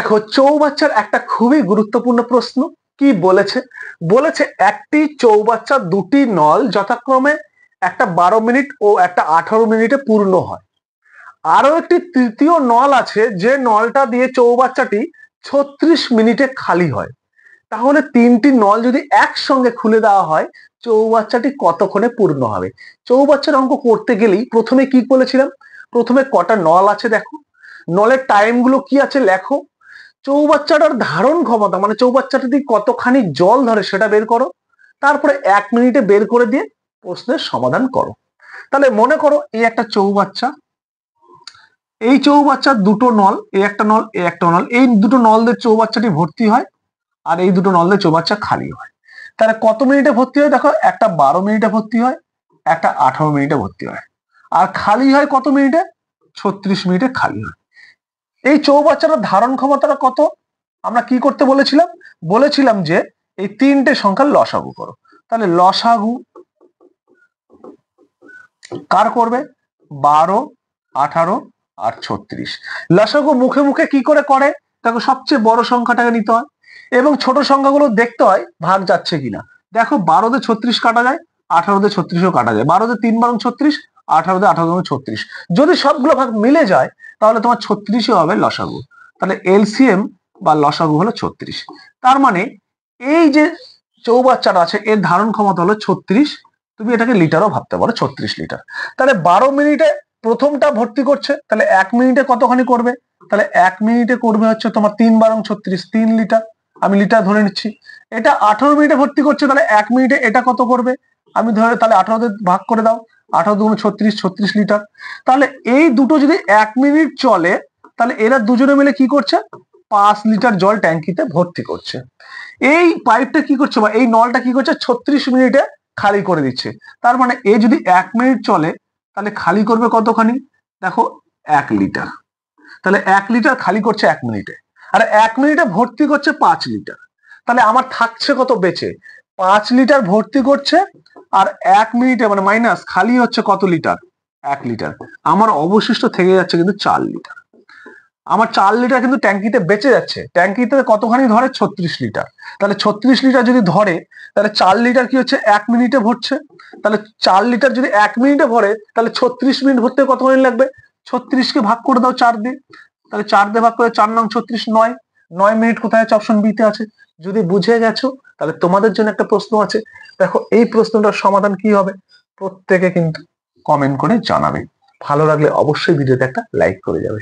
দেখো চৌবাচ্চার একটা খুবই গুরুত্বপূর্ণ প্রশ্ন। কি বলেছে? বলেছে একটি চৌবাচ্চা দুটি নল যথাক্রমে একটা 12 মিনিট ও একটা 18 মিনিটে পূর্ণ হয়। আরো একটি তৃতীয় নল আছে যে নলটা দিয়ে চৌবাচ্চাটি 36 মিনিটে খালি হয়। তাহলে তিনটি নল যদি একসঙ্গে খুলে দেওয়া হয় চৌবাচ্চাটি কতক্ষণে পূর্ণ হবে? চৌবাচ্চার অঙ্ক করতে গেলেই প্রথমে কি বলেছিলাম? প্রথমে কটা নল আছে দেখো, নলের টাইম গুলো কি আছে লেখো, চৌবাচ্চাটার ধারণ ক্ষমতা মানে চৌবাচ্চাটি কতখানি জল ধরে সেটা বের করো, তারপরে 1 মিনিটে বের করে দিয়ে প্রশ্নের সমাধান করো। তাহলে মনে করো এই একটা চৌবাচ্চা, এই চৌবাচ্চার দুটো নল, এই একটা নল এই একটা নল, এই দুটো নল দিয়ে চৌবাচ্চাটি ভর্তি হয় আর এই দুটো নল দিয়ে চৌবাচ্চা খালি হয়। তাহলে কত মিনিটে ভর্তি হয় দেখো, একটা 12 মিনিটে ভর্তি হয়, একটা 18 মিনিটে ভর্তি হয়, আর খালি হয় কত মিনিটে? 36 মিনিটে খালি হয়। এই চৌবাচ্চাটার ধারণ ক্ষমতাটা কত? আমরা কি করতে বলেছিলাম? বলেছিলাম যে এই তিনটে সংখ্যার লসাগু করো। তাহলে লসাগু কার করবে? 12, 18 আর 36। লসাগু মুখে মুখে কি করে করে দেখো, সবচেয়ে বড় সংখ্যাটাকে নিতে হয় এবং ছোট সংখ্যাগুলো দেখতে হয় ভাগ যাচ্ছে কিনা। দেখো 12 দিয়ে 36 কাটা যায়, 18 দিয়ে 36ও কাটা যায়। 12 দিয়ে 3 বারং 36, 18 দিয়ে 18 বারং 36। যদি সবগুলো ভাগ মিলে যায় তাহলে তোমার 36ই হবে লসাগু। তাহলে এলসিএম বা লসাগু হলো 36। তার মানে এই যে চৌবাচ্চাটা আছে এর ধারণ ক্ষমতা হলো 36। তুমি এটাকে লিটারও ভাবতে পারো, 36 লিটার। তাহলে 12 মিনিটে প্রথমটা ভর্তি করছে, তাহলে 1 মিনিটে কতখানি করবে? তাহলে 1 মিনিটে করবে হচ্ছে তোমার 3 বারং 36, 3 লিটার। আমি লিটার ধরে নিচ্ছি। এটা 18 মিনিটে ভর্তি করছে, তাহলে 1 মিনিটে এটা কত করবে? আমি ধরে তাহলে 18 দিয়ে ভাগ করে দাও, 18 দুগুণ 36, 36 লিটার। তাহলে এই দুটো যদি 1 মিনিট চলে তাহলে এরা দুজনে মিলে কি করছে? 5 লিটার জল ট্যাঙ্কিতে ভর্তি করছে। এই পাইপটা কি করছে বা এই নলটা কি করছে? 36 মিনিটে খালি করে দিচ্ছে। তার মানে এ যদি 1 মিনিট চলে তাহলে খালি করবে কতখানি? দেখো 1 লিটার। তাহলে 1 লিটার খালি করছে 1 মিনিটে, আর 1 মিনিটে ভর্তি করছে 5 লিটার। তাহলে আমার থাকছে কত বেঁচে? 5 লিটার ভর্তি করছে আর 1 মিনিটে মানে মাইনাস খালি হচ্ছে কত লিটার? 1 লিটার। আমার অবশিষ্ট থেকে যাচ্ছে কিন্তু 4 লিটার। আমার 4 লিটার কিন্তু ট্যাঙ্কিতে বেঁচে যাচ্ছে। ট্যাঙ্কিতে কতখানি ধরে? 36 লিটার। তাহলে 36 লিটার যদি ধরে তাহলে 4 লিটার কি হচ্ছে? 1 মিনিটে ভরছে। তাহলে 4 লিটার যদি 1 মিনিটে ভরে তাহলে 36 মিনিট ভরতে কতখানি লাগবে? 36 কে ভাগ করে দাও 4 দিয়ে। তাহলে 4 দিয়ে ভাগ করে 4 নং 36, 9। 9 মিনিট কোথায় আছে? অপশন বি তে আছে। যদি বুঝে গেছো তাহলে তোমাদের জন্য একটা প্রশ্ন আছে। দেখো এই প্রশ্নটার সমাধান কি হবে প্রত্যেকে কিন্তু কমেন্ট করে জানাবে। ভালো লাগলে অবশ্যই ভিডিওতে একটা লাইক করে যাবে।